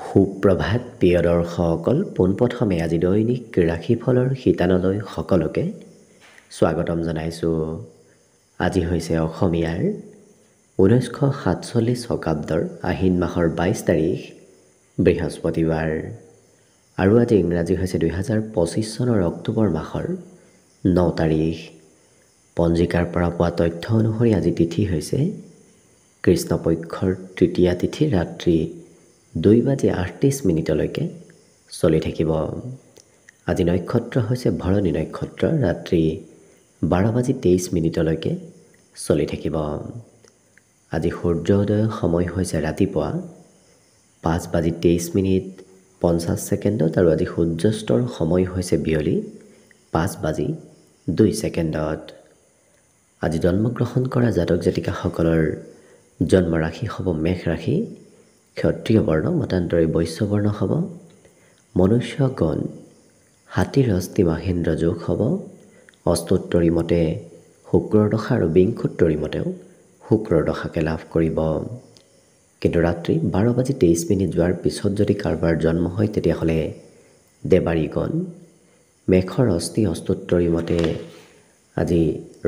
সুপ্ৰভাত প্ৰিয় দৰ্শকসকল, পোনপ্ৰথমে আজি দৈনিক ৰাশিফলৰ শিতানলৈ সকলোকে স্বাগতম জনাইছোঁ। আজি হৈছে অসমীয়াৰ 1947 শকাব্দৰ আহিন মাহৰ 22 তাৰিখ বৃহস্পতিবাৰ আৰু আজি ইংৰাজী হৈছে 2025 চনৰ অক্টোবৰ মাহৰ 9 তাৰিখ। পঞ্জিকাৰ পৰা পোৱা তথ্য অনুসৰি আজি তিথি হৈছে কৃষ্ণপক্ষৰ তৃতীয়া তিথি, ৰাত্ৰি 2:38 চলি থাকিব। আজি নক্ষত্ৰ হৈছে ভৰণী নক্ষত্ৰ, ৰাত্ৰি 12:23 চলি থাকিব। আজি সূৰ্যোদয়ৰ সময় হৈছে ৰাতিপুৱা 5:23:50 আৰু আজি সূৰ্যাস্তৰ সময় হৈছে বিয়লি 5:02। আজি জন্মগ্ৰহণ কৰা জাতক জাতিকাসকলৰ জন্ম ৰাশি হ'ব মেষ ৰাশি, ক্ষত্ৰিয় বৰ্ণ, মতান্তৰে বৈশ্য বৰ্ণ হ'ব, মনুষ্য গণ, হাতীৰ অস্থি মাহেন্দ্ৰ যোগ হ'ব, অষ্টোত্তৰী মতে শুক্ৰৰ দশা আৰু বিংশোত্তৰী মতেও শুক্ৰৰ দশাকে লাভ কৰিব। কিন্তু ৰাত্ৰি 12:23 যোৱাৰ পিছত যদি কাৰোবাৰ জন্ম হয় তেতিয়াহ'লে দেৱাৰীগণ মেষৰ অস্থি অষ্টোত্তৰী মতে আজি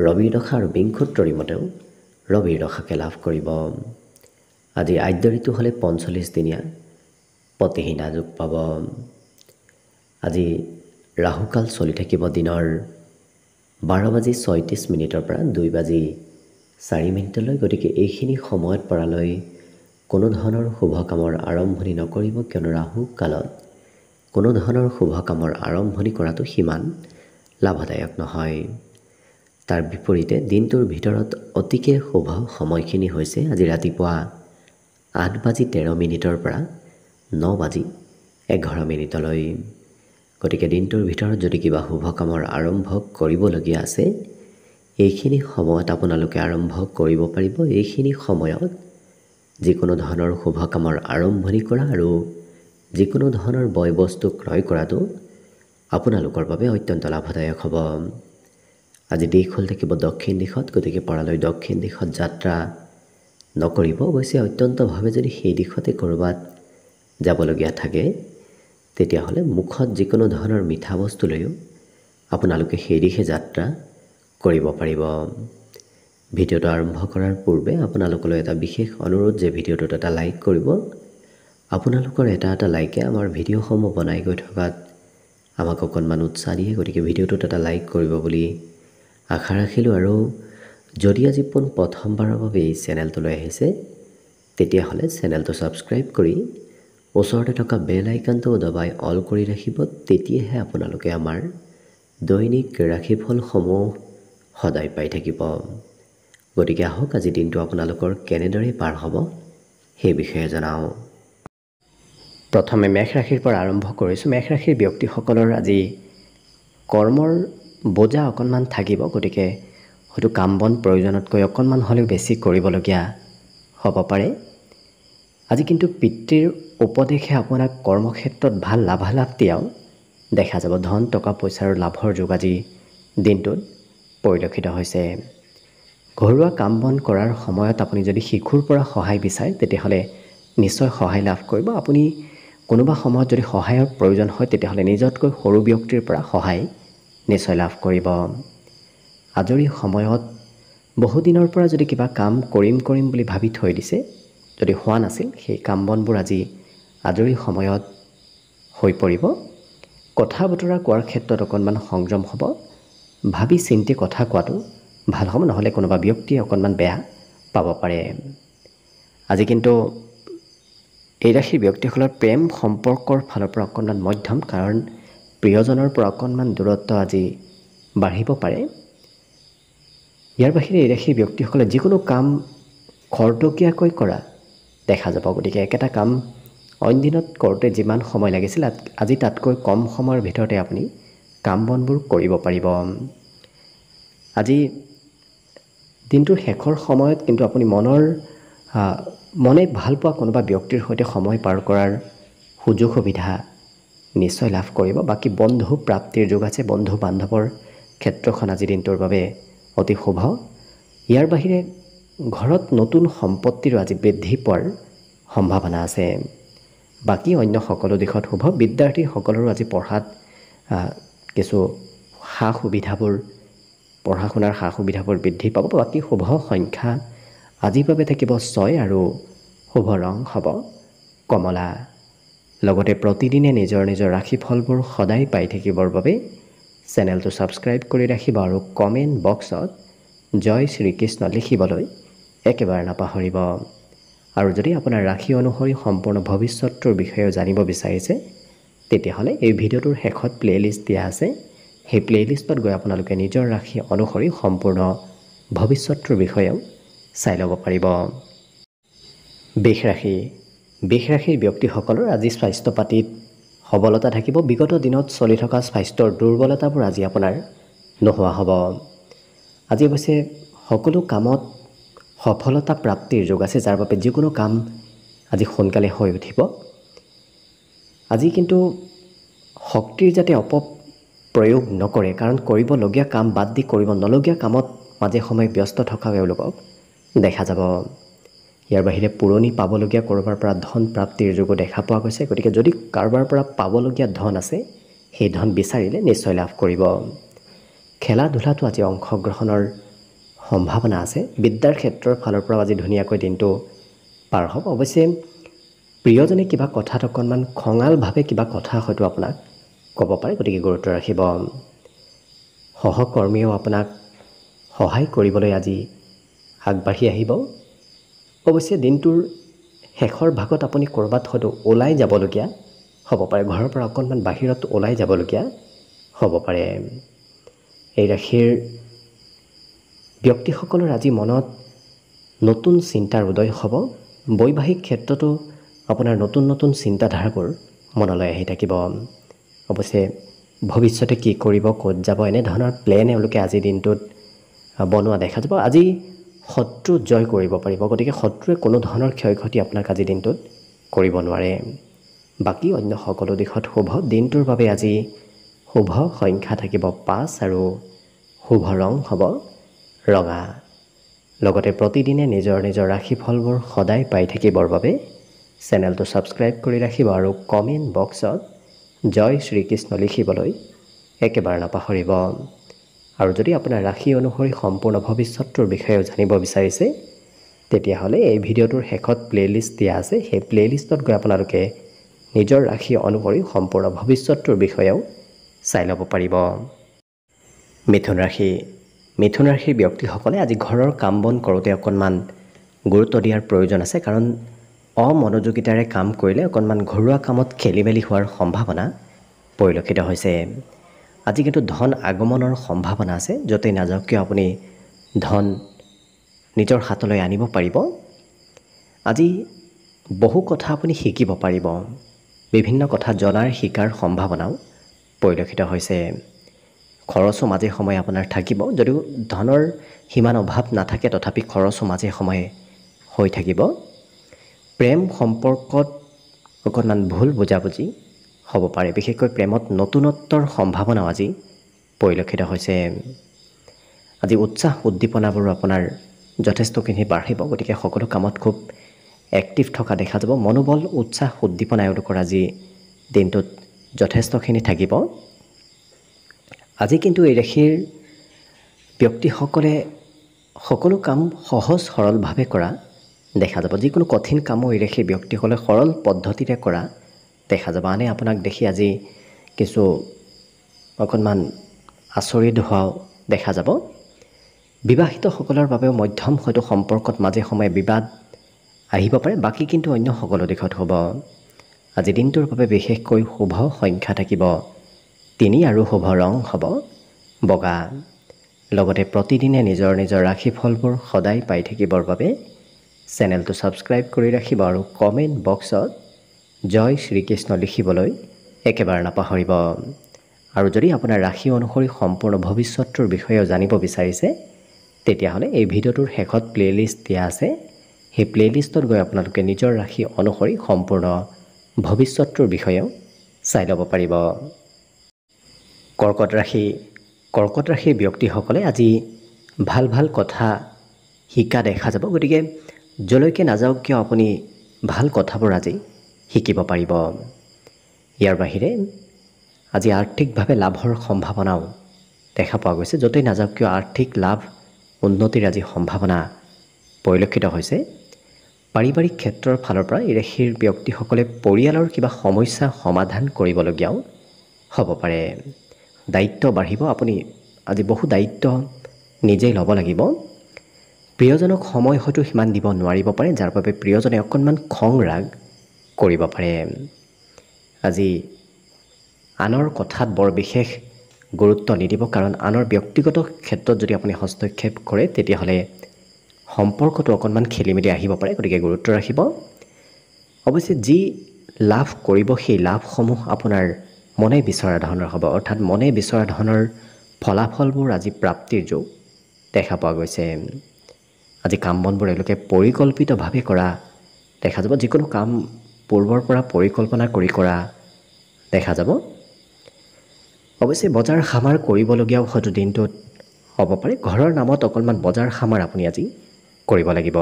ৰবিৰ দশা আৰু বিংশোত্তৰী মতেও ৰবিৰ দশাকে লাভ কৰিব। আজি আদ্য ঋতু হ'লে 45 দিনীয়া পতিহীনা যোগ পাব। আজি ৰাহুকাল চলি থাকিব দিনৰ 12:36 পৰা 2:04। গতিকে এইখিনি সময়ত পৰালৈ কোনো ধৰণৰ শুভ কামৰ আৰম্ভণি নকৰিব, কিয়নো ৰাহু কালত কোনো ধৰণৰ শুভ কামৰ আৰম্ভণি কৰাটো সিমান লাভদায়ক নহয়। তাৰ বিপৰীতে দিনটোৰ ভিতৰত অতিকে শুভ সময়খিনি হৈছে আজি ৰাতিপুৱা 8:13 পৰা 9:11। গতিকে দিনটোৰ ভিতৰত যদি কিবা শুভ কামৰ আৰম্ভ কৰিবলগীয়া আছে এইখিনি সময়ত আপোনালোকে আৰম্ভ কৰিব পাৰিব। এইখিনি সময়ত যিকোনো ধৰণৰ শুভ কামৰ আৰম্ভণি কৰা আৰু যিকোনো ধৰণৰ বয় বস্তু ক্ৰয় কৰাটো আপোনালোকৰ বাবে অত্যন্ত লাভদায়ক হ'ব। আজি দিশ হ'ল থাকিব দক্ষিণ দিশত, গতিকে পৰালৈ দক্ষিণ দিশত যাত্ৰা নকৰিব। অৱশ্যে অত্যন্তভাৱে যদি সেই দিশতে ক'ৰবাত যাবলগীয়া থাকে তেতিয়াহ'লে মুখত যিকোনো ধৰণৰ মিঠা বস্তু লৈও আপোনালোকে সেই দিশে যাত্ৰা কৰিব পাৰিব। ভিডিঅ'টো আৰম্ভ কৰাৰ পূৰ্বে আপোনালোকলৈ এটা বিশেষ অনুৰোধ যে ভিডিঅ'টোত এটা লাইক কৰিব। আপোনালোকৰ এটা লাইকে আমাৰ ভিডিঅ'সমূহ বনাই গৈ থকাত আমাক অকণমান উৎসাহ দিয়ে, গতিকে ভিডিঅ'টোত এটা লাইক কৰিব বুলি আশা ৰাখিলোঁ। আৰু যদি আজি প্ৰথমবাৰৰ বাবে এই চেনেলটোলৈ আহিছে তেতিয়াহ'লে চেনেলটো ছাবস্ক্ৰাইব কৰি ওচৰতে থকা বেল আইকনটো দবাই অল কৰি ৰাখিব। তেতিয়াহে আপোনালোকে আমাৰ দৈনিক ৰাশিফলসমূহ সদায় পাই থাকিব। গতিকে আহক আজি দিনটো আপোনালোকৰ কেনেদৰে পাৰ হ'ব সেই বিষয়ে জনাওঁ। প্ৰথমে মেষ ৰাশিৰ পৰা আৰম্ভ কৰিছোঁ। মেষ ৰাশিৰ ব্যক্তিসকলৰ আজি কৰ্মৰ বোজা অকণমান থাকিব, গতিকে হয়তো কাম বন প্ৰয়োজনতকৈ অকণমান হ'লেও বেছি কৰিবলগীয়া হ'ব পাৰে। আজি কিন্তু পিতৃৰ উপদেশে আপোনাক কৰ্মক্ষেত্ৰত ভাল লাভালাভ দিয়াও দেখা যাব। ধন টকা পইচাৰ লাভৰ যোগ আজি দিনটোত পৰিলক্ষিত হৈছে। ঘৰুৱা কাম বন কৰাৰ সময়ত আপুনি যদি শিশুৰ পৰা সহায় বিচাৰে তেতিয়াহ'লে নিশ্চয় সহায় লাভ কৰিব। আপুনি কোনোবা সময়ত যদি সহায়ৰ প্ৰয়োজন হয় তেতিয়াহ'লে নিজতকৈ সৰু ব্যক্তিৰ পৰা সহায় নিশ্চয় লাভ কৰিব। আজৰি সময়ত বহুদিনৰ পৰা যদি কিবা কাম কৰিম বুলি ভাবি থৈ দিছে, যদি হোৱা নাছিল, সেই কাম বনবোৰ আজি আজৰি সময়ত হৈ পৰিব। কথা বতৰা কোৱাৰ ক্ষেত্ৰত অকণমান সংযম হ'ব। ভাবি চিন্তি কথা কোৱাটো ভাল হ'ব, নহ'লে কোনোবা ব্যক্তিয়ে অকণমান বেয়া পাব পাৰে। আজি কিন্তু এই ৰাশিৰ ব্যক্তিসকলৰ প্ৰেম সম্পৰ্কৰ ফালৰ পৰা অকণমান মধ্যম, কাৰণ প্ৰিয়জনৰ পৰা অকণমান দূৰত্ব আজি বাঢ়িব পাৰে। ইয়াৰ বাহিৰে এই ৰাশিৰ ব্যক্তিসকলে যিকোনো কাম খৰতকীয়াকৈ কৰা দেখা যাব। গতিকে একেটা কাম অইন দিনত কৰোঁতে যিমান সময় লাগিছিল আজি তাতকৈ কম সময়ৰ ভিতৰতে আপুনি কাম বনবোৰ কৰিব পাৰিব। আজি দিনটোৰ শেষৰ সময়ত কিন্তু আপুনি মনে ভাল পোৱা কোনোবা ব্যক্তিৰ সৈতে সময় পাৰ কৰাৰ সুযোগ সুবিধা নিশ্চয় লাভ কৰিব। বাকী বন্ধু প্ৰাপ্তিৰ যোগ আছে। বন্ধু বান্ধৱৰ ক্ষেত্ৰখন আজি দিনটোৰ বাবে অতি শুভ। ইয়াৰ বাহিৰে ঘৰত নতুন সম্পত্তিৰো আজি বৃদ্ধি পোৱাৰ সম্ভাৱনা আছে। বাকী অন্য সকলো দিশত শুভ। বিদ্যাৰ্থীসকলৰো আজি পঢ়াত কিছু সা সুবিধাবোৰ পঢ়া শুনাৰ সা সুবিধাবোৰ বৃদ্ধি পাব। বাকী শুভ সংখ্যা আজিৰ বাবে থাকিব 6 আৰু শুভ ৰং হ'ব কমলা। লগতে প্ৰতিদিনে নিজৰ নিজৰ ৰাশিফলবোৰ সদায় পাই থাকিবৰ বাবে চেনেলটো ছাবস্ক্ৰাইব কৰি ৰাখিব আৰু কমেণ্ট বক্সত জয় শ্ৰীকৃষ্ণ লিখিবলৈ একেবাৰে নাপাহৰিব। আৰু যদি আপোনাৰ ৰাশি অনুসৰি সম্পূৰ্ণ ভৱিষ্যতৰ বিষয়ে জানিব বিচাৰিছে তেতিয়াহ'লে এই ভিডিঅ'টোৰ শেষত প্লে'লিষ্ট দিয়া আছে। সেই প্লে'লিষ্টত গৈ আপোনালোকে নিজৰ ৰাশি অনুসৰি সম্পূৰ্ণ ভৱিষ্যতৰ বিষয়েও চাই ল'ব পাৰিব। বৃষ ৰাশিৰ ব্যক্তিসকলৰ আজি স্বাস্থ্য পাতিত সবলতা থাকিব। বিগত দিনত চলি থকা স্বাস্থ্যৰ দুৰ্বলতাবোৰ আজি আপোনাৰ নোহোৱা হ'ব। আজি অৱশ্যে সকলো কামত সফলতা প্ৰাপ্তিৰ যোগ আছে, যাৰ বাবে যিকোনো কাম আজি সোনকালে হৈ উঠিব। আজি কিন্তু শক্তিৰ যাতে অপপ্ৰয়োগ নকৰে, কাৰণ কৰিবলগীয়া কাম বাদ দি কৰিব নলগীয়া কামত মাজে সময়ে ব্যস্ত থকা তেওঁলোকক দেখা যাব। ইয়াৰ বাহিৰে পুৰণি পাবলগীয়া ক'ৰবাৰ পৰা ধন প্ৰাপ্তিৰ যোগো দেখা পোৱা গৈছে। গতিকে যদি কাৰোবাৰ পৰা পাবলগীয়া ধন আছে সেই ধন বিচাৰিলে নিশ্চয় লাভ কৰিব। খেলা ধূলাটো আজি অংশগ্ৰহণৰ সম্ভাৱনা আছে। বিদ্যাৰ ক্ষেত্ৰৰ ফালৰ পৰা আজি ধুনীয়াকৈ দিনটো পাৰ হ'ব। অৱশ্যে প্ৰিয়জনে কিবা কথাত অকণমান খঙালভাৱে কিবা কথা হয়তো আপোনাক ক'ব পাৰে, গতিকে গুৰুত্ব ৰাখিব। সহকৰ্মীয়েও আপোনাক সহায় কৰিবলৈ আজি আগবাঢ়ি আহিব। অৱশ্যে দিনটোৰ শেষৰ ভাগত আপুনি ক'ৰবাত হয়তো ওলাই যাবলগীয়া হ'ব পাৰে, ঘৰৰ পৰা অকণমান বাহিৰত ওলাই যাবলগীয়া হ'ব পাৰে। এই ৰাশিৰ ব্যক্তিসকলৰ আজি মনত নতুন চিন্তাৰ উদয় হ'ব। বৈবাহিক ক্ষেত্ৰতো আপোনাৰ নতুন নতুন চিন্তাধাৰাবোৰ মনলৈ আহি থাকিব। অৱশ্যে ভৱিষ্যতে কি কৰিব, ক'ত যাব, এনেধৰণৰ প্লেন এওঁলোকে আজিৰ দিনটোত বনোৱা দেখা যাব। আজি শত্ৰু জয় কৰিব পাৰিব, গতিকে শত্ৰুৱে কোনো ধৰণৰ ক্ষয় ক্ষতি আপোনাক আজিৰ দিনটোত কৰিব নোৱাৰে। বাকী অন্য সকলো দিশত শুভ। দিনটোৰ বাবে আজি শুভ সংখ্যা থাকিব 5 আৰু শুভ ৰং হ'ব ৰঙা। লগতে প্ৰতিদিনে নিজৰ নিজৰ ৰাশিফলবোৰ সদায় পাই থাকিবৰ বাবে চেনেলটো ছাবস্ক্ৰাইব কৰি ৰাখিব আৰু কমেণ্ট বক্সত জয় শ্ৰীকৃষ্ণ লিখিবলৈ একেবাৰে নাপাহৰিব। আৰু যদি আপোনাৰ ৰাশি অনুসৰি সম্পূৰ্ণ ভৱিষ্যতৰ বিষয়েও জানিব বিচাৰিছে তেতিয়াহ'লে এই ভিডিঅ'টোৰ শেষত প্লে'লিষ্ট দিয়া আছে। সেই প্লে'লিষ্টত গৈ আপোনালোকে নিজৰ ৰাশি অনুসৰি সম্পূৰ্ণ ভৱিষ্যতৰ বিষয়েও চাই ল'ব পাৰিব। মিথুন ৰাশিৰ ব্যক্তিসকলে আজি ঘৰৰ কাম বন কৰোঁতে অকণমান গুৰুত্ব দিয়াৰ প্ৰয়োজন আছে, কাৰণ অমনোযোগিতাৰে কাম কৰিলে অকণমান ঘৰুৱা কামত খেলি মেলি হোৱাৰ সম্ভাৱনা পৰিলক্ষিত হৈছে। আজি কিন্তু ধন আগমনৰ সম্ভাৱনা আছে। য'তেই নাযাওক কিয় আপুনি ধন নিজৰ হাতলৈ আনিব পাৰিব। আজি বহু কথা আপুনি শিকিব পাৰিব। বিভিন্ন কথা জনাৰ শিকাৰ সম্ভাৱনাও পৰিলক্ষিত হৈছে। খৰচো মাজে সময়ে আপোনাৰ থাকিব। যদিও ধনৰ সিমান অভাৱ নাথাকে তথাপি খৰচো মাজে সময়ে হৈ থাকিব। প্ৰেম সম্পৰ্কত অকণমান ভুল বুজাবুজি হ'ব পাৰে। বিশেষকৈ প্ৰেমত নতুনত্বৰ সম্ভাৱনাও আজি পৰিলক্ষিত হৈছে। আজি উৎসাহ উদ্দীপনাবোৰো আপোনাৰ যথেষ্টখিনি বাঢ়িব, গতিকে সকলো কামত খুব এক্টিভ থকা দেখা যাব। মনোবল উৎসাহ উদ্দীপনা এওঁলোকৰ আজি দিনটোত যথেষ্টখিনি থাকিব। আজি কিন্তু এই ৰাশিৰ ব্যক্তিসকলে সকলো কাম সহজ সৰলভাৱে কৰা দেখা যাব। যিকোনো কঠিন কামো এই ৰাশিৰ ব্যক্তিসকলে সৰল পদ্ধতিৰে কৰা দেখা যাব। আনে আপোনাক দেখি আজি কিছু অকণমান আচৰিত হোৱাও দেখা যাব। বিবাহিতসকলৰ বাবেও মধ্যম হয়তো সম্পৰ্কত মাজে সময়ে বিবাদ আহিব পাৰে। বাকী কিন্তু অন্য সকলো দিশত হ'ব। আজি দিনটোৰ বাবে বিশেষকৈ শুভ সংখ্যা থাকিব 3 আৰু শুভ ৰং হ'ব বগা। লগতে প্ৰতিদিনে নিজৰ নিজৰ ৰাশিফলবোৰ সদায় পাই থাকিবৰ বাবে চেনেলটো ছাবস্ক্ৰাইব কৰি ৰাখিব আৰু কমেণ্ট বক্সত জয় শ্ৰীকৃষ্ণ লিখিবলৈ একেবাৰে নাপাহৰিব। আৰু যদি আপোনাৰ ৰাশি অনুসৰি সম্পূৰ্ণ ভৱিষ্যতৰ বিষয়েও জানিব বিচাৰিছে তেতিয়াহ'লে এই ভিডিঅ'টোৰ শেষত প্লে'লিষ্ট দিয়া আছে। সেই প্লে'লিষ্টত গৈ আপোনালোকে নিজৰ ৰাশি অনুসৰি সম্পূৰ্ণ ভৱিষ্যতৰ বিষয়েও চাই ল'ব পাৰিব। কৰ্কট ৰাশিৰ ব্যক্তিসকলে আজি ভাল ভাল কথা শিকা দেখা যাব। গতিকে যলৈকে নাযাওক কিয় আপুনি ভাল কথাবোৰ আজি শিকিব পাৰিব। ইয়াৰ বাহিৰে আজি আৰ্থিকভাৱে লাভৰ সম্ভাৱনাও দেখা পোৱা গৈছে। য'তেই নাযাওক কিয় আৰ্থিক লাভ উন্নতিৰ আজি সম্ভাৱনা পৰিলক্ষিত হৈছে। পাৰিবাৰিক ক্ষেত্ৰৰ ফালৰ পৰা এই ৰাশিৰ ব্যক্তিসকলে পৰিয়ালৰ কিবা সমস্যা সমাধান কৰিবলগীয়াও হ'ব পাৰে। দায়িত্ব বাঢ়িব, আপুনি আজি বহু দায়িত্ব নিজেই ল'ব লাগিব। প্ৰিয়জনক সময় হয়তো সিমান দিব নোৱাৰিব পাৰে, যাৰ বাবে প্ৰিয়জনে অকণমান খং ৰাগ কৰিব পাৰে। আজি আনৰ কথাত বৰ বিশেষ গুৰুত্ব নিদিব, কাৰণ আনৰ ব্যক্তিগত ক্ষেত্ৰত যদি আপুনি হস্তক্ষেপ কৰে তেতিয়াহ'লে সম্পৰ্কটো অকণমান খেলি মেলি আহিব পাৰে, গতিকে গুৰুত্ব ৰাখিব। অৱশ্যে যি লাভ কৰিব সেই লাভসমূহ আপোনাৰ মনে বিচৰা ধৰণৰ হ'ব, অৰ্থাৎ মনে বিচৰা ধৰণৰ ফলাফলবোৰ আজি প্ৰাপ্তিৰ যোগ দেখা পোৱা গৈছে। আজি কাম বনবোৰ এওঁলোকে পৰিকল্পিতভাৱে কৰা দেখা যাব। যিকোনো কাম পূৰ্বৰ পৰা পৰিকল্পনা কৰি কৰা দেখা যাব। অৱশ্যে বজাৰ সামাৰ কৰিবলগীয়াও হয়তো দিনটোত হ'ব পাৰে। ঘৰৰ নামত অকণমান বজাৰ সামাৰ আপুনি আজি কৰিব লাগিব।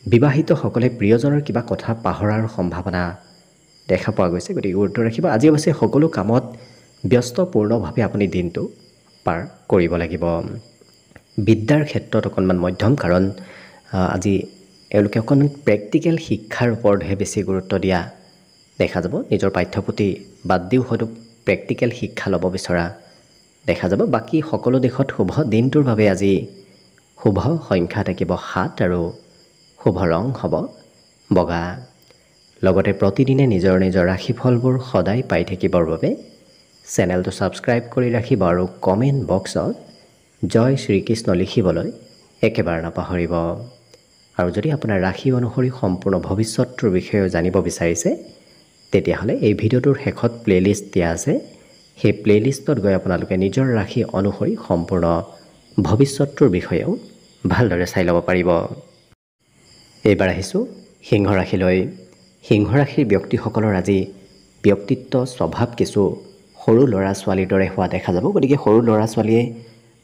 বিবাহিতসকলে প্ৰিয়জনৰ কিবা কথা পাহৰাৰ সম্ভাৱনা দেখা পোৱা গৈছে, গতিকে গুৰুত্ব ৰাখিব। আজি অৱশ্যে সকলো কামত ব্যস্তপূৰ্ণভাৱে আপুনি দিনটো পাৰ কৰিব লাগিব। বিদ্যাৰ ক্ষেত্ৰত অকণমান মধ্যম, কাৰণ আজি এওঁলোকে অকণমান প্ৰেক্টিকেল শিক্ষাৰ ওপৰতহে বেছি গুৰুত্ব দিয়া দেখা যাব। নিজৰ পাঠ্যপুথি বাদ দিও হয়তো প্ৰেক্টিকেল শিক্ষা ল'ব বিচৰা দেখা যাব। বাকী সকলো দিশত শুভ। দিনটোৰ বাবে আজি শুভ সংখ্যা থাকিব 7 আৰু শুভ ৰং হ'ব বগা। লগতে প্ৰতিদিনে নিজৰ নিজৰ ৰাশিফলবোৰ সদায় পাই থাকিবৰ বাবে চেনেলটো ছাবস্ক্ৰাইব কৰি ৰাখিব আৰু কমেণ্ট বক্সত জয় শ্ৰীকৃষ্ণ লিখিবলৈ একেবাৰে নাপাহৰিব। আৰু যদি আপোনাৰ ৰাশি অনুসৰি সম্পূৰ্ণ ভৱিষ্যতটোৰ বিষয়ে জানিব বিচাৰিছে তেতিয়াহ'লে এই ভিডিঅ'টোৰ শেষত প্লে'লিষ্ট দিয়া আছে। সেই প্লে'লিষ্টত গৈ আপোনালোকে নিজৰ ৰাশি অনুসৰি সম্পূৰ্ণ ভৱিষ্যতটোৰ বিষয়েও ভালদৰে চাই ল'ব পাৰিব। এইবাৰ আহিছোঁ সিংহ ৰাশিলৈ। সিংহ ৰাশিৰ ব্যক্তিসকলৰ আজি ব্যক্তিত্ব স্বভাৱ কিছু সৰু ল'ৰা ছোৱালীৰ দৰে হোৱা দেখা যাব। গতিকে সৰু ল'ৰা ছোৱালীয়ে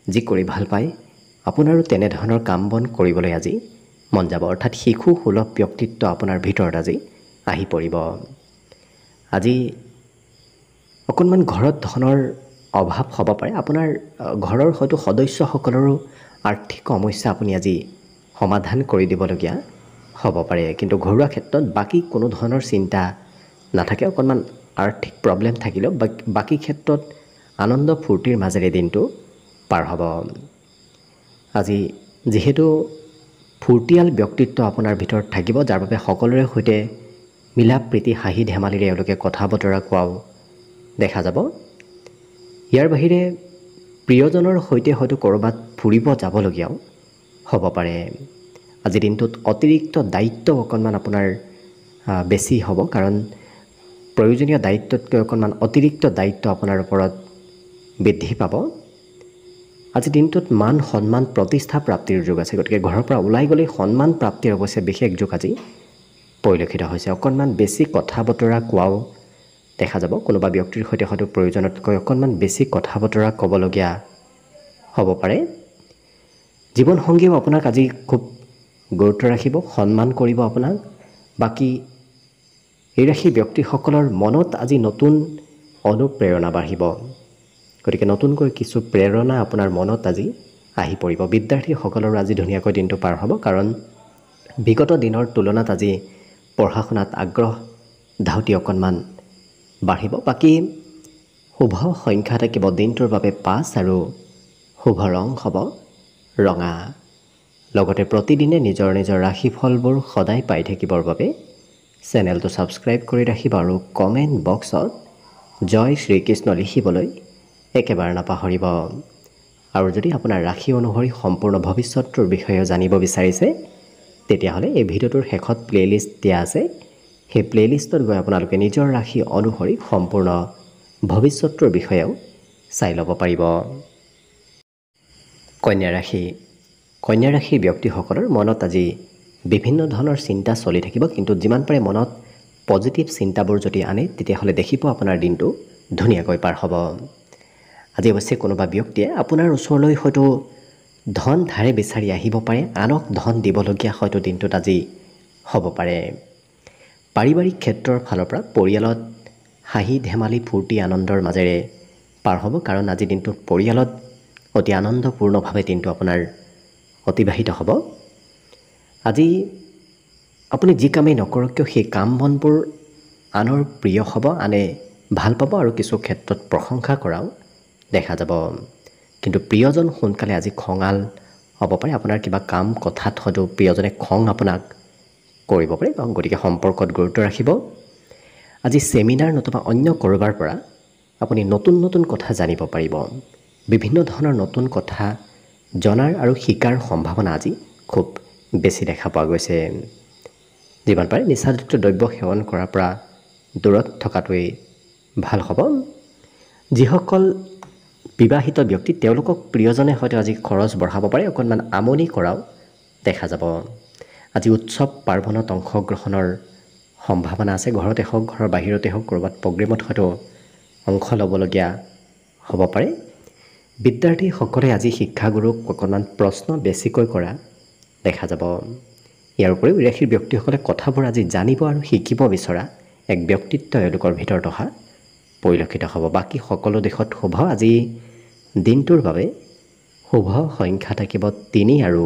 যি কৰি ভাল পায় আপোনাৰো তেনেধৰণৰ কাম বন কৰিবলৈ আজি মন যাব, অৰ্থাৎ শিশু সুলভ ব্যক্তিত্ব আপোনাৰ ভিতৰত আজি আহি পৰিব। আজি অকণমান ঘৰত ধনৰ অভাৱ হ'ব পাৰে। আপোনাৰ ঘৰৰ হয়তো সদস্যসকলৰো আৰ্থিক সমস্যা আপুনি আজি সমাধান কৰি দিবলগীয়া হ'ব পাৰে, কিন্তু ঘৰুৱা ক্ষেত্ৰত বাকী কোনো ধৰণৰ চিন্তা নাথাকে। অকণমান আৰ্থিক প্ৰব্লেম থাকিলেও বাকী ক্ষেত্ৰত আনন্দ ফূৰ্তিৰ মাজেৰে দিনটো পাৰ হ'ব। আজি যিহেতু ফূৰ্তিয়াল ব্যক্তিত্ব আপোনাৰ ভিতৰত থাকিব, যাৰ বাবে সকলোৰে সৈতে মিলা প্ৰীতি হাঁহি ধেমালিৰে এওঁলোকে কথা বতৰা কোৱাও দেখা যাব। ইয়াৰ বাহিৰে প্ৰিয়জনৰ সৈতে হয়তো ক'ৰবাত ফুৰিব যাবলগীয়াও হ'ব পাৰে। আজি দিনটোত অতিৰিক্ত দায়িত্ব অকণমান আপোনাৰ বেছি হ'ব, কাৰণ প্ৰয়োজনীয় দায়িত্বতকৈ অকণমান অতিৰিক্ত দায়িত্ব আপোনাৰ ওপৰত বৃদ্ধি পাব। আজি দিনটোত মান সন্মান প্ৰতিষ্ঠা প্ৰাপ্তিৰ যোগ আছে, গতিকে ঘৰৰ পৰা ওলাই গ'লেই সন্মান প্ৰাপ্তিৰ অৱশ্যে বিশেষ যোগ আজি পৰিলক্ষিত হৈছে। অকণমান বেছি কথা বতৰা কোৱাও দেখা যাব। কোনোবা ব্যক্তিৰ সৈতে হয়তো প্ৰয়োজনতকৈ অকণমান বেছি কথা বতৰা ক'বলগীয়া হ'ব পাৰে। জীৱনসংগীয়েও আপোনাক আজি খুব গুৰুত্ব ৰাখিব, সন্মান কৰিব আপোনাক। বাকী এই ৰাশি ব্যক্তিসকলৰ মনত আজি নতুন অনুপ্ৰেৰণা বাঢ়িব, গতিকে নতুনকৈ কিছু প্ৰেৰণা আপোনাৰ মনত আজি আহি পৰিব। বিদ্যাৰ্থীসকলৰো আজি ধুনীয়াকৈ দিনটো পাৰ হ'ব, কাৰণ বিগত দিনৰ তুলনাত আজি পঢ়া শুনাত আগ্ৰহ ধাউতি অকণমান বাঢ়িব। বাকী শুভ সংখ্যা থাকিব দিনটোৰ বাবে 5 আৰু শুভ ৰং হ'ব ৰঙা। লগতে প্ৰতিদিনে নিজৰ নিজৰ ৰাশিফলবোৰ সদায় পাই থাকিবৰ বাবে চেনেলটো ছাবস্ক্ৰাইব কৰি ৰাখিব আৰু কমেণ্ট বক্সত জয় শ্ৰীকৃষ্ণ লিখিবলৈ একেবাৰে নাপাহৰিব। আৰু যদি আপোনাৰ ৰাশি অনুসৰি সম্পূৰ্ণ ভৱিষ্যতটোৰ বিষয়ে জানিব বিচাৰিছে তেতিয়াহ'লে এই ভিডিঅ'টোৰ শেষত প্লে'লিষ্ট দিয়া আছে। সেই প্লে'লিষ্টত গৈ আপোনালোকে নিজৰ ৰাশি অনুসৰি সম্পূৰ্ণ ভৱিষ্যতটোৰ বিষয়েও চাই ল'ব পাৰিব। কন্যা ৰাশি। কন্যা ৰাশিৰ ব্যক্তিসকলৰ মনত আজি বিভিন্ন ধৰণৰ চিন্তা চলি থাকিব, কিন্তু যিমান পাৰে মনত পজিটিভ চিন্তাবোৰ যদি আনে তেতিয়াহ'লে দেখিব আপোনাৰ দিনটো ধুনীয়াকৈ পাৰ হ'ব। আজি অৱশ্যে কোনোবা ব্যক্তিয়ে আপোনাৰ ওচৰলৈ হয়তো ধন ধাৰে বিচাৰি আহিব পাৰে, আনক ধন দিবলগীয়া হয়তো দিনটোত আজি হ'ব পাৰে। পাৰিবাৰিক ক্ষেত্ৰৰ ফালৰ পৰা পৰিয়ালত হাঁহি ধেমালি ফূৰ্তি আনন্দৰ মাজেৰে পাৰ হ'ব, কাৰণ আজি দিনটোত পৰিয়ালত অতি আনন্দপূৰ্ণভাৱে দিনটো আপোনাৰ অতিবাহিত হ'ব। আজি আপুনি যি কামেই নকৰক কিয় সেই কাম বনবোৰ আনৰ প্ৰিয় হ'ব, আনে ভাল পাব আৰু কিছু ক্ষেত্ৰত প্ৰশংসা কৰাও দেখা যাব। কিন্তু প্ৰিয়জন সোনকালে আজি খঙাল হ'ব পাৰে, আপোনাৰ কিবা কাম কথাত হয়তো প্ৰিয়জনে খং আপোনাক কৰিব পাৰে, গতিকে সম্পৰ্কত গুৰুত্ব ৰাখিব। আজি ছেমিনাৰ নতুবা অন্য ক'ৰবাৰ পৰা আপুনি নতুন নতুন কথা জানিব পাৰিব। বিভিন্ন ধৰণৰ নতুন কথা জনাৰ আৰু শিকাৰ সম্ভাৱনা আজি খুব বেছি দেখা পোৱা গৈছে। যিমান পাৰে নিচাযুক্ত দ্ৰব্য সেৱন কৰাৰ পৰা দূৰত থকাটোৱেই ভাল হ'ব। যিসকল বিবাহিত ব্যক্তি তেওঁলোকক প্ৰিয়জনে হয়তো আজি খৰচ বঢ়াব পাৰে, অকণমান আমনি কৰাও দেখা যাব। আজি উৎসৱ পাৰ্বণত অংশগ্ৰহণৰ সম্ভাৱনা আছে। ঘৰতে হওক ঘৰৰ বাহিৰতে হওক ক'ৰবাত প্ৰগ্ৰেমত হয়তো অংশ ল'বলগীয়া হ'ব পাৰে। বিদ্যাৰ্থীসকলে আজি শিক্ষাগুৰুক অকণমান প্ৰশ্ন বেছিকৈ কৰা দেখা যাব। ইয়াৰ উপৰিও ৰাশিৰ ব্যক্তিসকলে কথাবোৰ আজি জানিব আৰু শিকিব বিচৰা এক ব্যক্তিত্ব এওঁলোকৰ ভিতৰত অহা পৰিলক্ষিত হ'ব। বাকী সকলো দিশত শুভ। আজি দিনটোৰ বাবে শুভ সংখ্যা থাকিব 3 আৰু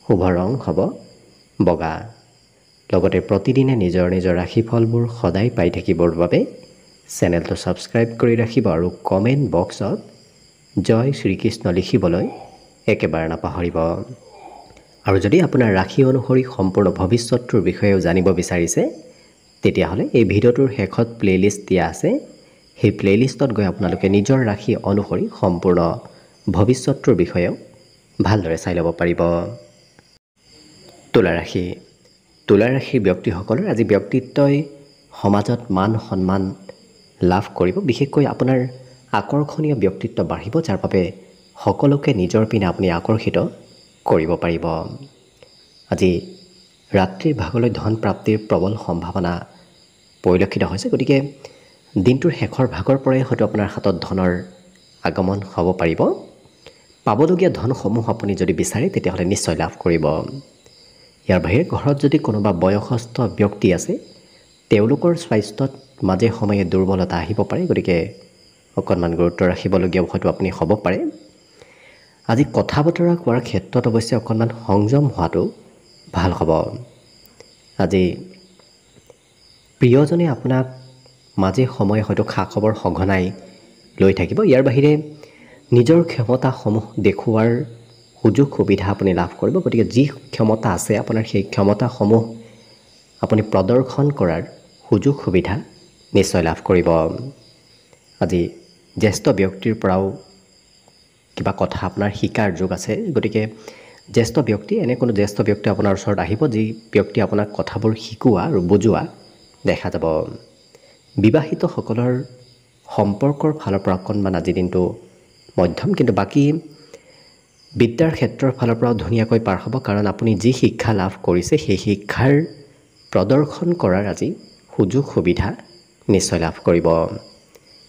শুভ ৰং হ'ব বগা। লগতে প্ৰতিদিনে নিজৰ নিজৰ ৰাশিফলবোৰ সদায় পাই থাকিবৰ বাবে চেনেলটো ছাবস্ক্ৰাইব কৰি ৰাখিব আৰু কমেণ্ট বক্সত জয় শ্ৰীকৃষ্ণ লিখিবলৈ একেবাৰে নাপাহৰিব। আৰু যদি আপোনাৰ ৰাশি অনুসৰি সম্পূৰ্ণ ভৱিষ্যতটোৰ বিষয়েও জানিব বিচাৰিছে, তেতিয়াহ'লে এই ভিডিঅ'টোৰ শেষত প্লে'লিষ্ট দিয়া আছে। সেই প্লে'লিষ্টত গৈ আপোনালোকে নিজৰ ৰাশি অনুসৰি সম্পূৰ্ণ ভৱিষ্যতটোৰ বিষয়েও ভালদৰে চাই ল'ব পাৰিব। তুলা ৰাশি। তুলা ৰাশিৰ ব্যক্তিসকলৰ আজি ব্যক্তিত্বই সমাজত মান সন্মান লাভ কৰিব। বিশেষকৈ আপোনাৰ আকৰ্ষণীয় ব্যক্তিত্ব বাঢ়িব, যাৰ বাবে সকলোকে নিজৰ পিনে আপুনি আকৰ্ষিত কৰিব পাৰিব। আজি ৰাত্ৰিৰ ভাগলৈ ধন প্ৰাপ্তিৰ প্ৰবল সম্ভাৱনা পৰিলক্ষিত হৈছে, গতিকে দিনটোৰ শেষৰ ভাগৰ পৰাই হয়তো আপোনাৰ হাতত ধনৰ আগমন হ'ব পাৰিব। পাবলগীয়া ধনসমূহ আপুনি যদি বিচাৰে তেতিয়াহ'লে নিশ্চয় লাভ কৰিব। ইয়াৰ বাহিৰে ঘৰত যদি কোনোবা বয়সস্থ ব্যক্তি আছে, তেওঁলোকৰ স্বাস্থ্যত মাজে সময়ে দুৰ্বলতা আহিব পাৰে, গতিকে অকণমান গুৰুত্ব ৰাখিবলগীয়া হয়তো আপুনি হ'ব পাৰে। আজি কথা বতৰা কোৱাৰ ক্ষেত্ৰত অৱশ্যে অকণমান সংযম হোৱাটো ভাল হ'ব। আজি প্ৰিয়জনে আপোনাক মাজে সময়ে হয়তো খা খবৰ সঘনাই লৈ থাকিব। ইয়াৰ বাহিৰে নিজৰ ক্ষমতাসমূহ দেখুওৱাৰ সুযোগ সুবিধা আপুনি লাভ কৰিব, গতিকে যি ক্ষমতা আছে আপোনাৰ সেই ক্ষমতাসমূহ আপুনি প্ৰদৰ্শন কৰাৰ সুযোগ সুবিধা নিশ্চয় লাভ কৰিব। আজি জ্যেষ্ঠ ব্যক্তিৰ পৰাও কিবা কথা আপোনাৰ শিকাৰ যোগ আছে, গতিকে জ্যেষ্ঠ ব্যক্তি এনে কোনো জ্যেষ্ঠ ব্যক্তি আপোনাৰ ওচৰত আহিব, যি ব্যক্তি আপোনাক কথাবোৰ শিকোৱা আৰু বুজোৱা দেখা যাব। বিবাহিতসকলৰ সম্পৰ্কৰ ফালৰ পৰা অকণমান আজি দিনটো মধ্যম, কিন্তু বাকী বিদ্যাৰ ক্ষেত্ৰৰ ফালৰ পৰাও ধুনীয়াকৈ পাৰ হ'ব, কাৰণ আপুনি যি শিক্ষা লাভ কৰিছে সেই শিক্ষাৰ প্ৰদৰ্শন কৰাৰ আজি সুযোগ সুবিধা নিশ্চয় লাভ কৰিব।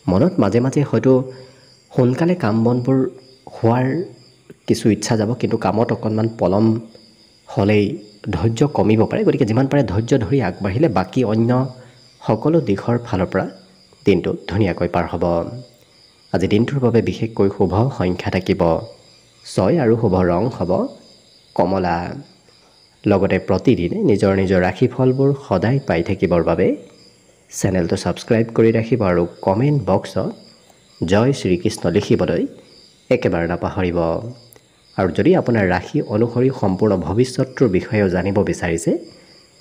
মনত মাজে মাজে হয়তো সোনকালে কাম বনবোৰ হোৱাৰ কিছু ইচ্ছা যাব, কিন্তু কামত অকণমান পলম হ'লেই ধৈৰ্য কমিব পাৰে, গতিকে যিমান পাৰে ধৈৰ্য ধৰি আগবাঢ়িলে বাকী অন্য সকলো দিশৰ ফালৰ পৰা দিনটো ধুনীয়াকৈ পাৰ হ'ব। আজি দিনটোৰ বাবে বিশেষকৈ শুভ সংখ্যা থাকিব 6 আৰু শুভ ৰং হ'ব কমলা। লগতে প্ৰতিদিনে নিজৰ নিজৰ ৰাশিফলবোৰ সদায় পাই থাকিবৰ বাবে চেনেলটো ছাবস্ক্ৰাইব কৰি ৰাখিব আৰু কমেণ্ট বক্সত জয় শ্ৰীকৃষ্ণ লিখিবলৈ একেবাৰে নাপাহৰিব। আৰু যদি আপোনাৰ ৰাশি অনুসৰি সম্পূৰ্ণ ভৱিষ্যতটোৰ বিষয়েও জানিব বিচাৰিছে,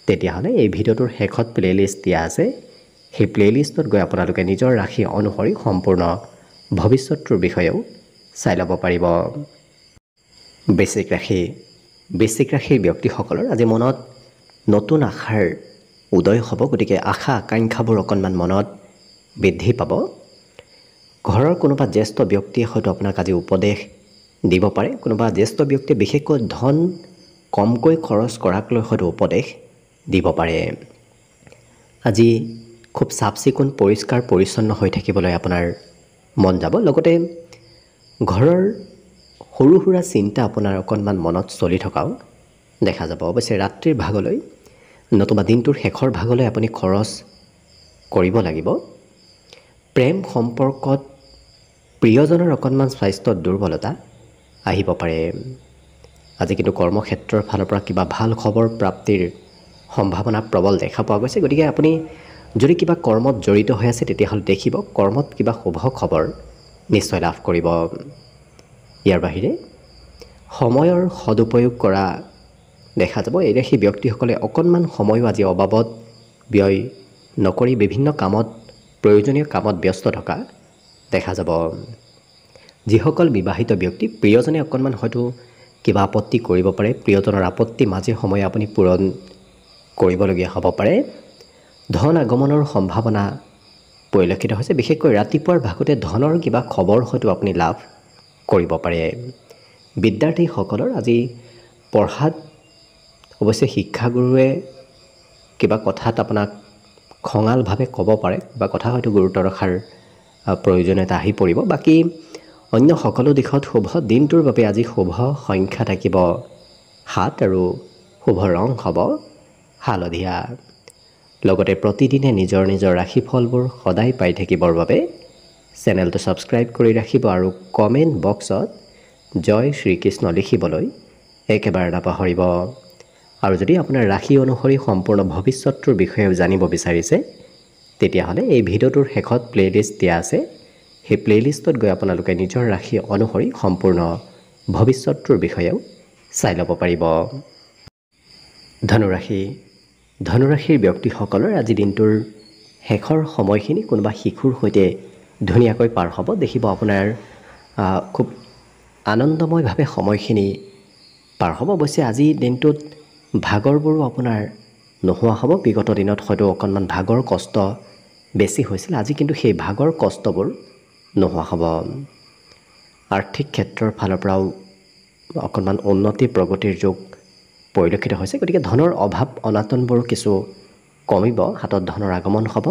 তেতিয়াহ'লে এই ভিডিঅ'টোৰ শেষত প্লে'লিষ্ট দিয়া আছে। সেই প্লে'লিষ্টত গৈ আপোনালোকে নিজৰ ৰাশি অনুসৰি সম্পূৰ্ণ ভৱিষ্যতটোৰ বিষয়েও চাই ল'ব পাৰিব। বৃশ্চিক ৰাশি। বৃশ্চিক ৰাশিৰ ব্যক্তিসকলৰ আজি মনত নতুন আশাৰ উদয় হ'ব, গতিকে আশা আকাংক্ষাবোৰ অকণমান মনত বৃদ্ধি পাব। ঘৰৰ কোনোবা জ্যেষ্ঠ ব্যক্তিয়ে হয়তো আপোনাক আজি উপদেশ দিব পাৰে। কোনোবা জ্যেষ্ঠ ব্যক্তিয়ে বিশেষকৈ ধন কমকৈ খৰচ কৰাক লৈ হয়তো উপদেশ দিব পাৰে। আজি খুব চাফ চিকুণ পৰিষ্কাৰ পৰিচ্ছন্ন হৈ থাকিবলৈ আপোনাৰ মন যাব। লগতে ঘৰৰ সৰু সুৰা চিন্তা আপোনাৰ অকণমান মনত চলি থকাও দেখা যাব। অৱশ্যে ৰাত্ৰিৰ ভাগলৈ নতুবা দিনটোৰ শেষৰ ভাগলৈ আপুনি খৰচ কৰিব লাগিব। প্ৰেম সম্পৰ্কত প্ৰিয়জনৰ অকণমান স্বাস্থ্যত দুৰ্বলতা আহিব পাৰে। আজি কিন্তু কৰ্মক্ষেত্ৰৰ ফালৰ পৰা কিবা ভাল খবৰ প্ৰাপ্তিৰ সম্ভাৱনা প্ৰবল দেখা পোৱা গৈছে। গতিকে আপুনি যদি কিবা কৰ্মত জড়িত হৈ আছে তেতিয়াহ'লে দেখিব কৰ্মত কিবা শুভ খবৰ নিশ্চয় লাভ কৰিব। ইয়াৰ বাহিৰে সময়ৰ সদুপয়োগ কৰা দেখা যাব। এই ৰাশি ব্যক্তিসকলে অকণমান সময়ো আজি অবাবত ব্যয় নকৰি বিভিন্ন কামত প্ৰয়োজনীয় কামত ব্যস্ত থকা দেখা যাব। যিসকল বিবাহিত ব্যক্তি প্ৰিয়জনে অকণমান হয়তো কিবা আপত্তি কৰিব পাৰে, প্ৰিয়জনৰ আপত্তি মাজে সময়ে আপুনি পূৰণ কৰিবলগীয়া হ'ব পাৰে। ধন আগমনৰ সম্ভাৱনা পৰিলক্ষিত হৈছে। বিশেষকৈ ৰাতিপুৱাৰ ভাগতে ধনৰ কিবা খবৰ হয়তো আপুনি লাভ কৰিব পাৰে। বিদ্যাৰ্থীসকলৰ আজি পঢ়াত অৱশ্যে শিক্ষাগুৰুৱে কিবা কথাত আপোনাক খঙালভাৱে ক'ব পাৰে, কিবা কথা হয়তো গুৰুত্ব ৰখাৰ প্ৰয়োজনীয়তা আহি পৰিব। বাকী অন্য সকলো দিশত শুভ। দিনটোৰ বাবে আজি শুভ সংখ্যা থাকিব 7 আৰু শুভ ৰং হ'ব হালধীয়া। লগতে প্ৰতিদিনে নিজৰ নিজৰ ৰাশিফলবোৰ সদায় পাই থাকিবৰ বাবে চেনেলটো ছাবস্ক্ৰাইব কৰি ৰাখিব আৰু কমেণ্ট বক্সত জয় শ্ৰীকৃষ্ণ লিখিবলৈ একেবাৰে নাপাহৰিব। আৰু যদি আপোনাৰ ৰাশি অনুসৰি সম্পূৰ্ণ ভৱিষ্যতটোৰ বিষয়েও জানিব বিচাৰিছে তেতিয়াহ'লে এই ভিডিঅ'টোৰ শেষত প্লে'লিষ্ট দিয়া আছে। সেই প্লে'লিষ্টত গৈ আপোনালোকে নিজৰ ৰাশি অনুসৰি সম্পূৰ্ণ ভৱিষ্যতটোৰ বিষয়েও চাই ল'ব পাৰিব। ধনুৰাশি। ধনুৰাশিৰ ব্যক্তিসকলৰ আজি দিনটোৰ শেষৰ সময়খিনি কোনোবা শিশুৰ সৈতে ধুনীয়াকৈ পাৰ হ'ব। দেখিব আপোনাৰ খুব আনন্দময়ভাৱে সময়খিনি পাৰ হ'ব। অৱশ্যে আজি দিনটোত ভাগৰবোৰো আপোনাৰ নোহোৱা হ'ব। বিগত দিনত হয়তো অকণমান ভাগৰ কষ্ট বেছি হৈছিল, আজি কিন্তু সেই ভাগৰ কষ্টবোৰ নোহোৱা হ'ব। আৰ্থিক ক্ষেত্ৰৰ ফালৰ পৰাও অকণমান উন্নতি প্ৰগতিৰ যুগ পৰিলক্ষিত হৈছে। গতিকে ধনৰ অভাৱ অনাটনবোৰো কিছু কমিব, হাতত ধনৰ আগমন হ'ব।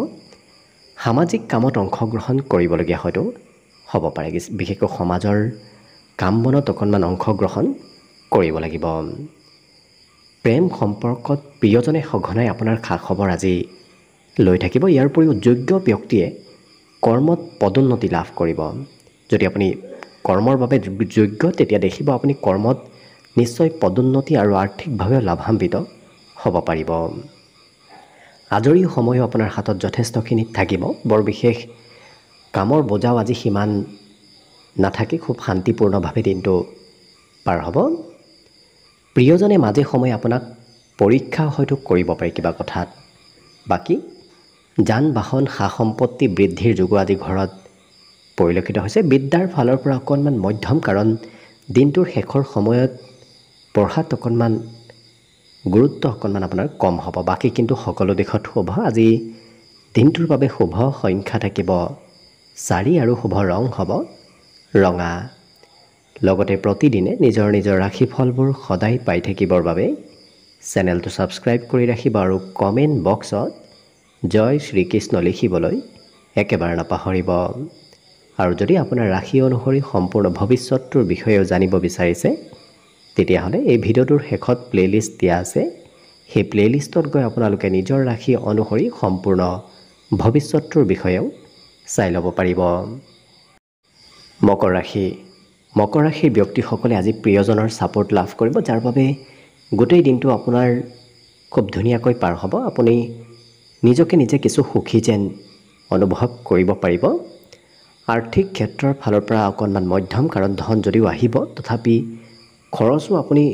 সামাজিক কামত অংশগ্ৰহণ কৰিবলগীয়া হয়তো হ'ব পাৰে। বিশেষকৈ সমাজৰ কাম বনত অকণমান অংশগ্ৰহণ কৰিব লাগিব। প্ৰেম সম্পৰ্কত প্ৰিয়জনে সঘনাই আপোনাৰ খা খবৰ আজি লৈ থাকিব। ইয়াৰ উপৰিও যোগ্য ব্যক্তিয়ে কৰ্মত পদোন্নতি লাভ কৰিব। যদি আপুনি কৰ্মৰ বাবে যোগ্য তেতিয়া দেখিব আপুনি কৰ্মত নিশ্চয় পদোন্নতি আৰু আৰ্থিকভাৱে লাভান্বিত হ'ব পাৰিব। আজৰি সময়ো আপোনাৰ হাতত যথেষ্টখিনি থাকিব। বৰ বিশেষ কামৰ বোজাও আজি সিমান নাথাকে, খুব শান্তিপূৰ্ণভাৱে দিনটো পাৰ হ'ব। প্ৰিয়জনে মাজে সময়ে আপোনাক পৰীক্ষা হয়তো কৰিব পাৰে কিবা কথাত। বাকী যান বাহন সা সম্পত্তি বৃদ্ধিৰ যোগো আজি ঘৰত পৰিলক্ষিত হৈছে। বিদ্যাৰ ফালৰ পৰা অকণমান মধ্যম, কাৰণ দিনটোৰ শেষৰ সময়ত পঢ়াত অকণমান গুৰুত্ব অকণমান আপোনাৰ কম হ'ব। বাকী কিন্তু সকলো দিশত শুভ। আজি দিনটোৰ বাবে শুভ সংখ্যা থাকিব 4 আৰু শুভ ৰং হ'ব ৰঙা। লগতে প্ৰতিদিনে নিজৰ নিজৰ ৰাশিফলবোৰ সদায় পাই থাকিবৰ বাবে চেনেলটো ছাবস্ক্ৰাইব কৰি ৰাখিব আৰু কমেণ্ট বক্সত জয় শ্ৰীকৃষ্ণ লিখিবলৈ একেবাৰে নাপাহৰিব। আৰু যদি আপোনাৰ ৰাশি অনুসৰি সম্পূৰ্ণ ভৱিষ্যতটোৰ বিষয়েও জানিব বিচাৰিছে তেতিয়াহ'লে এই ভিডিঅ'টোৰ শেষত প্লে'লিষ্ট দিয়া আছে। সেই প্লে'লিষ্টত গৈ আপোনালোকে নিজৰ ৰাশি অনুসৰি সম্পূৰ্ণ ভৱিষ্যতটোৰ বিষয়েও চাই ল'ব পাৰিব। মকৰ ৰাশি। মকৰ ৰাশিৰ ব্যক্তিসকলে আজি প্ৰিয়জনৰ ছাপোৰ্ট লাভ কৰিব, যাৰ বাবে গোটেই দিনটো আপোনাৰ খুব ধুনীয়াকৈ পাৰ হ'ব। আপুনি নিজকে নিজে কিছু সুখী যেন অনুভৱ কৰিব পাৰিব। আৰ্থিক ক্ষেত্ৰৰ ফালৰ পৰা অকণমান মধ্যম, কাৰণ ধন যদিও আহিব তথাপি খৰচো আপুনি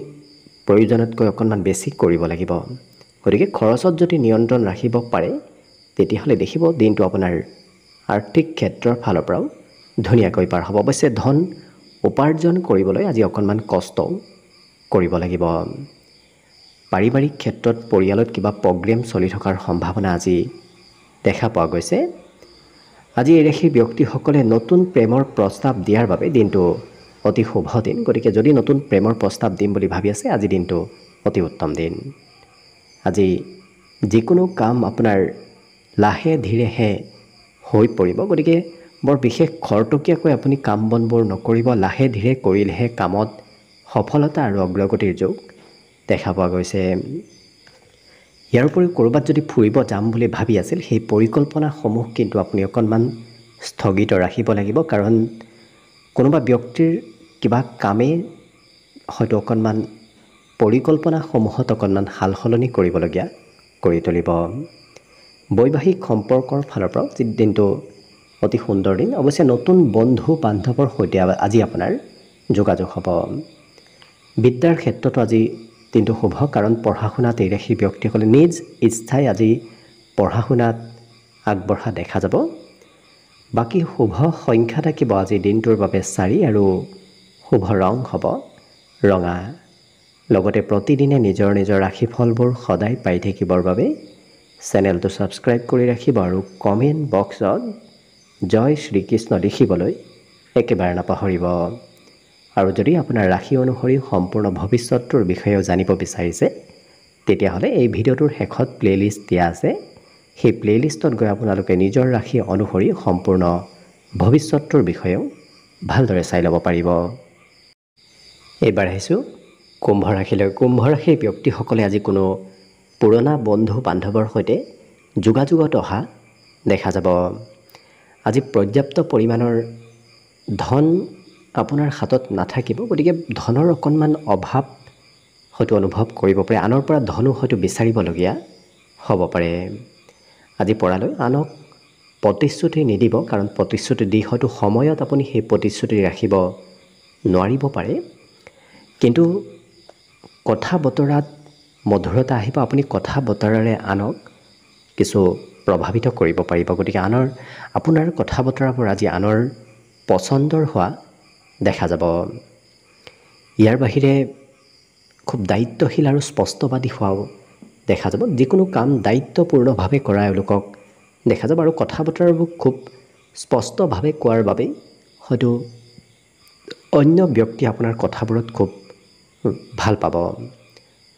প্ৰয়োজনতকৈ অকণমান বেছি কৰিব লাগিব। গতিকে খৰচত যদি নিয়ন্ত্ৰণ ৰাখিব পাৰে তেতিয়াহ'লে দেখিব দিনটো আপোনাৰ আৰ্থিক ক্ষেত্ৰৰ ফালৰ পৰাও ধুনীয়াকৈ পাৰ হ'ব। অৱশ্যে ধন উপাৰ্জন কৰিবলৈ আজি অকণমান কষ্ট কৰিব লাগিব। পাৰিবাৰিক ক্ষেত্ৰত পৰিয়ালত কিবা প্ৰগ্ৰেম চলি থকাৰ সম্ভাৱনা আজি দেখা পোৱা গৈছে। আজি এই ৰাশিৰ ব্যক্তিসকলে নতুন প্ৰেমৰ প্ৰস্তাৱ দিয়াৰ বাবে দিনটো অতি শুভ দিন। গতিকে যদি নতুন প্ৰেমৰ প্ৰস্তাৱ দিম বুলি ভাবি আছে আজি দিনটো অতি উত্তম দিন। আজি যিকোনো কাম আপোনাৰ লাহে ধীৰেহে হৈ পৰিব। গতিকে বৰ বিশেষ খৰতকীয়াকৈ আপুনি কাম বনবোৰ নকৰিব, লাহে ধীৰে কৰিলেহে কামত সফলতা আৰু অগ্ৰগতিৰ যোগ দেখা পোৱা গৈছে। ইয়াৰ উপৰিও ক'ৰবাত যদি ফুৰিব যাম বুলি ভাবি আছিল সেই পৰিকল্পনাসমূহ কিন্তু আপুনি অকণমান স্থগিত ৰাখিব লাগিব, কাৰণ কোনোবা ব্যক্তিৰ কিবা কামে হয়তো অকণমান পৰিকল্পনাসমূহত অকণমান সাল সলনি কৰিবলগীয়া কৰি তুলিব। বৈবাহিক সম্পৰ্কৰ ফালৰ পৰাও দিনটো অতি সুন্দৰ দিন। অৱশ্যে নতুন বন্ধু বান্ধৱৰ সৈতে আজি আপোনাৰ যোগাযোগ হ'ব। বিদ্যাৰ ক্ষেত্ৰতো আজি দিনটো শুভ, কাৰণ পঢ়া শুনাত এই ৰাশিৰ ব্যক্তিসকলে নিজ ইচ্ছাই আজি পঢ়া শুনাত আগবঢ়া দেখা যাব। বাকী শুভ সংখ্যা থাকিব আজি দিনটোৰ বাবে 4 আৰু শুভ ৰং হ'ব ৰঙা। লগতে প্ৰতিদিনে নিজৰ নিজৰ ৰাশিফলবোৰ সদায় পাই থাকিবৰ বাবে চেনেলটো ছাবস্ক্ৰাইব কৰি ৰাখিব আৰু কমেণ্ট বক্সত জয় শ্ৰীকৃষ্ণ লিখিবলৈ একেবাৰে নাপাহৰিব। আৰু যদি আপোনাৰ ৰাশি অনুসৰি সম্পূৰ্ণ ভৱিষ্যতটোৰ বিষয়েও জানিব বিচাৰিছে, তেতিয়াহ'লে এই ভিডিঅ'টোৰ শেষত প্লে'লিষ্ট দিয়া আছে। সেই প্লে'লিষ্টত গৈ আপোনালোকে নিজৰ ৰাশি অনুসৰি সম্পূৰ্ণ ভৱিষ্যতটোৰ বিষয়েও ভালদৰে চাই ল'ব পাৰিব। এইবাৰ আহিছোঁ কুম্ভ ৰাশিলৈ। কুম্ভ ৰাশিৰ ব্যক্তিসকলে আজি কোনো পুৰণা বন্ধু বান্ধৱৰ সৈতে যোগাযোগত অহা দেখা যাব। আজি পৰ্যাপ্ত পৰিমাণৰ ধন আপোনাৰ হাতত নাথাকিব, গতিকে ধনৰ অকণমান অভাৱ হয়তো অনুভৱ কৰিব পাৰে। আনৰ পৰা ধনো হয়তো বিচাৰিবলগীয়া হ'ব পাৰে। আজি পৰালৈ আনক প্ৰতিশ্ৰুতি নিদিব, কাৰণ প্ৰতিশ্ৰুতি দি হয়তো সময়ত আপুনি সেই প্ৰতিশ্ৰুতি ৰাখিব নোৱাৰিব পাৰে। কিন্তু কথা বতৰাত মধুৰতা আহিব। আপুনি কথা বতৰাৰে আনক কিছু প্ৰভাৱিত কৰিব পাৰিব। গতিকে আপোনাৰ কথা বতৰাবোৰ আজি আনৰ পচন্দৰ হোৱা দেখা যাব। ইয়াৰ বাহিৰে খুব দায়িত্বশীল আৰু স্পষ্টবাদী হোৱাও দেখা যাব। যিকোনো কাম দায়িত্বপূৰ্ণভাৱে কৰা এওঁলোকক দেখা যাব আৰু কথা বতৰাবোৰ খুব স্পষ্টভাৱে কোৱাৰ বাবেই হয়তো অন্য ব্যক্তি আপোনাৰ কথাবোৰত খুব ভাল পাব।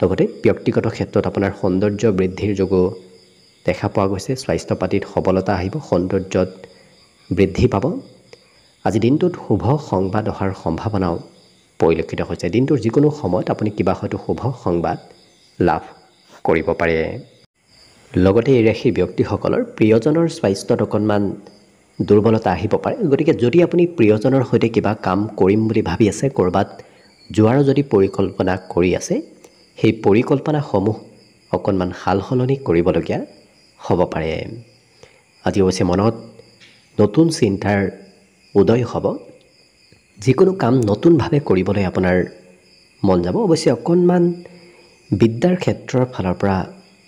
লগতে ব্যক্তিগত ক্ষেত্ৰত আপোনাৰ সৌন্দৰ্য বৃদ্ধিৰ যোগো দেখা পোৱা গৈছে। স্বাস্থ্য পাতিত সবলতা আহিব, সৌন্দৰ্যত বৃদ্ধি পাব। আজি দিনটোত শুভ সংবাদ অহাৰ সম্ভাৱনাও পৰিলক্ষিত হৈছে। দিনটোৰ যিকোনো সময়ত আপুনি কিবা হয়তো শুভ সংবাদ লাভ কৰিব পাৰে। লগতে এই ৰাশিৰ ব্যক্তিসকলৰ প্ৰিয়জনৰ স্বাস্থ্যত অকণমান দুৰ্বলতা আহিব পাৰে। গতিকে যদি আপুনি প্ৰিয়জনৰ সৈতে কিবা কাম কৰিম বুলি ভাবি আছে, ক'ৰবাত যোৱাৰো যদি পৰিকল্পনা কৰি আছে, সেই পৰিকল্পনাসমূহ অকণমান সাল সলনি কৰিবলগীয়া হ'ব পাৰে। আজি অৱশ্যে মনত নতুন চিন্তাৰ উদয় হ'ব। যিকোনো কাম নতুনভাৱে কৰিবলৈ আপোনাৰ মন যাব। অৱশ্যে অকণমান বিদ্যাৰ ক্ষেত্ৰৰ ফালৰ পৰা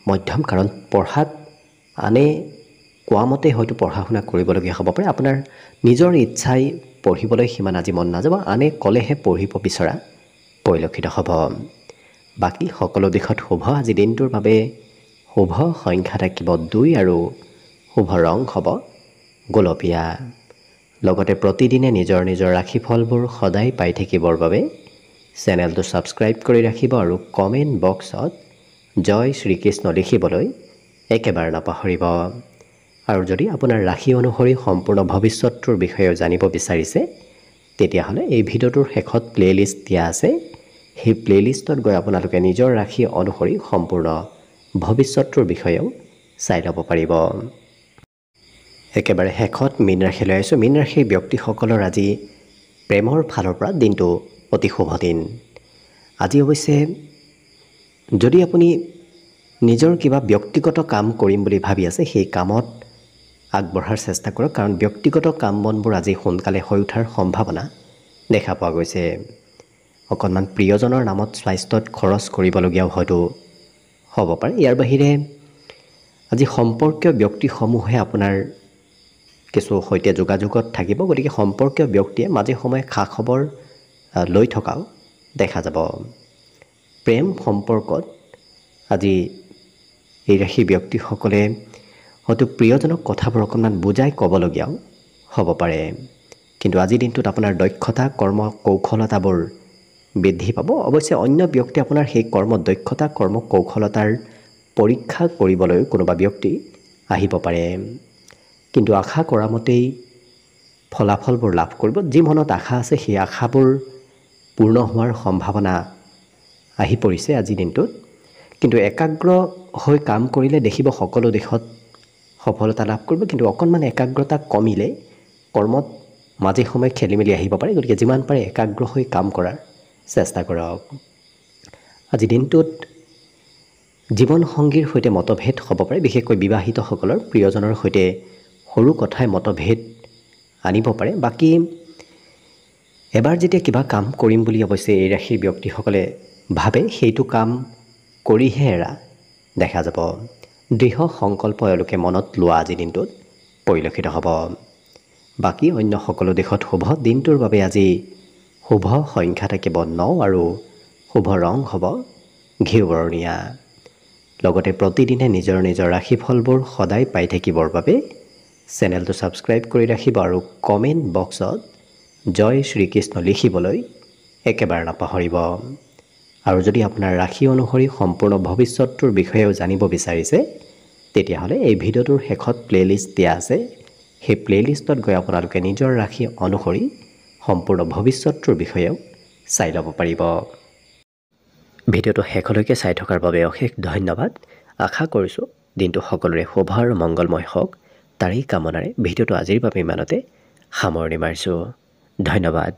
মধ্যম, কাৰণ পঢ়াত আনে কোৱা মতে হয়তো পঢ়া শুনা কৰিবলগীয়া হ'ব পাৰে। আপোনাৰ নিজৰ ইচ্ছাই পঢ়িবলৈ সিমান আজি মন নাযাব, আনে ক'লেহে পঢ়িব বিচৰা পৰিলক্ষিত হ'ব। বাকী সকলো দিশত শুভ। আজি দিনটোৰ বাবে শুভ সংখ্যা থাকিব 2 আৰু শুভ ৰং হ'ব গোলপীয়া। লগতে প্ৰতিদিনে নিজৰ নিজৰ ৰাশিফলবোৰ সদায় পাই থাকিবৰ বাবে চেনেলটো ছাবস্ক্ৰাইব কৰি ৰাখিব আৰু কমেণ্ট বক্সত জয় শ্ৰীকৃষ্ণ লিখিবলৈ একেবাৰে নাপাহৰিব। আৰু যদি আপোনাৰ ৰাশি অনুসৰি সম্পূৰ্ণ ভৱিষ্যতটোৰ বিষয়েও জানিব বিচাৰিছে, তেতিয়াহ'লে এই ভিডিঅ'টোৰ শেষত প্লে'লিষ্ট দিয়া আছে। সেই প্লে'লিষ্টত গৈ আপোনালোকে নিজৰ ৰাশি অনুসৰি সম্পূৰ্ণ ভৱিষ্যতটোৰ বিষয়েও চাই ল'ব পাৰিব। একেবাৰে শেষত মীন ৰাশিলৈ আহিছোঁ। মীন ৰাশিৰ ব্যক্তিসকলৰ আজি প্ৰেমৰ ফালৰ পৰা দিনটো অতি শুভ দিন। আজি অৱশ্যে যদি আপুনি নিজৰ কিবা ব্যক্তিগত কাম কৰিম বুলি ভাবি আছে, সেই কামত আগবঢ়াৰ চেষ্টা কৰক, কাৰণ ব্যক্তিগত কাম বনবোৰ আজি সোনকালে হৈ উঠাৰ সম্ভাৱনা দেখা পোৱা গৈছে। অকণমান প্ৰিয়জনৰ নামত স্বাস্থ্যত খৰচ কৰিবলগীয়াও হয়তো হ'ব পাৰে। ইয়াৰ বাহিৰে আজি সম্পৰ্কীয় ব্যক্তিসমূহে আপোনাৰ কিছু সৈতে যোগাযোগত থাকিব। গতিকে সম্পৰ্কীয় ব্যক্তিয়ে মাজে সময়ে খা খবৰ লৈ থকাও দেখা যাব। প্ৰেম সম্পৰ্কত আজি এই ৰাশি ব্যক্তিসকলে হয়তো প্ৰিয়জনক কথাবোৰ অকণমান বুজাই ক'বলগীয়াও হ'ব পাৰে। কিন্তু আজিৰ দিনটোত আপোনাৰ দক্ষতা কৰ্ম কৌশলতাবোৰ বৃদ্ধি পাব। অৱশ্যে অন্য ব্যক্তি আপোনাৰ সেই দক্ষতা কৰ্ম কৌশলতাৰ পৰীক্ষা কৰিবলৈ কোনোবা ব্যক্তি আহিব পাৰে। কিন্তু আশা কৰা মতেই ফলাফলবোৰ লাভ কৰিব। যি মনত আশা আছে সেই আশাবোৰ পূৰ্ণ হোৱাৰ সম্ভাৱনা আহি পৰিছে আজিৰ দিনটোত। কিন্তু একাগ্ৰ হৈ কাম কৰিলে দেখিব সকলো দিশত সফলতা লাভ কৰিব, কিন্তু অকণমান একাগ্ৰতা কমিলে কৰ্মত মাজে সময়ে খেলি মেলি আহিব পাৰে। গতিকে যিমান পাৰে একাগ্ৰ হৈ কাম কৰাৰ চেষ্টা কৰক। আজি দিনটোত জীৱনসংগীৰ সৈতে মতভেদ হ'ব পাৰে, বিশেষকৈ বিবাহিতসকলৰ প্ৰিয়জনৰ সৈতে সৰু কথাই মতভেদ আনিব পাৰে। বাকী এবাৰ যেতিয়া কিবা কাম কৰিম বুলি অৱশ্যে এই ৰাশিৰ ব্যক্তিসকলে ভাবে, সেইটো কাম কৰিহে এৰা দেখা যাব। দৃঢ় সংকল্প এওঁলোকে মনত লোৱা আজি দিনটোত পৰিলক্ষিত হ'ব। বাকী অন্য সকলো দিশত শুভ। দিনটোৰ বাবে আজি শুভ সংখ্যা থাকিব 9 আৰু শুভ ৰং হ'ব ঘিউ বৰণীয়া। লগতে প্ৰতিদিনে নিজৰ নিজৰ ৰাশিফলবোৰ সদায় পাই থাকিবৰ বাবে চেনেলটো ছাবস্ক্ৰাইব কৰি ৰাখিব আৰু কমেণ্ট বক্সত জয় শ্ৰীকৃষ্ণ লিখিবলৈ একেবাৰে নাপাহৰিব। আৰু যদি আপোনাৰ ৰাশি অনুসৰি সম্পূৰ্ণ ভৱিষ্যতটোৰ বিষয়েও জানিব বিচাৰিছে, তেতিয়াহ'লে এই ভিডিঅ'টোৰ শেষত প্লে'লিষ্ট দিয়া আছে। সেই প্লে'লিষ্টত গৈ আপোনালোকে নিজৰ ৰাশি অনুসৰি সম্পূৰ্ণ ভৱিষ্যতটোৰ বিষয়েও চাই ল'ব পাৰিব। ভিডিঅ'টো শেষলৈকে চাই থকাৰ বাবে অশেষ ধন্যবাদ। আশা কৰিছোঁ দিনটো সকলোৰে শুভ আৰু মংগলময় হওক, তাৰেই কামনাৰে ভিডিঅ'টো আজিৰ বাবে ইমানতে সামৰণি মাৰিছোঁ। ধন্যবাদ।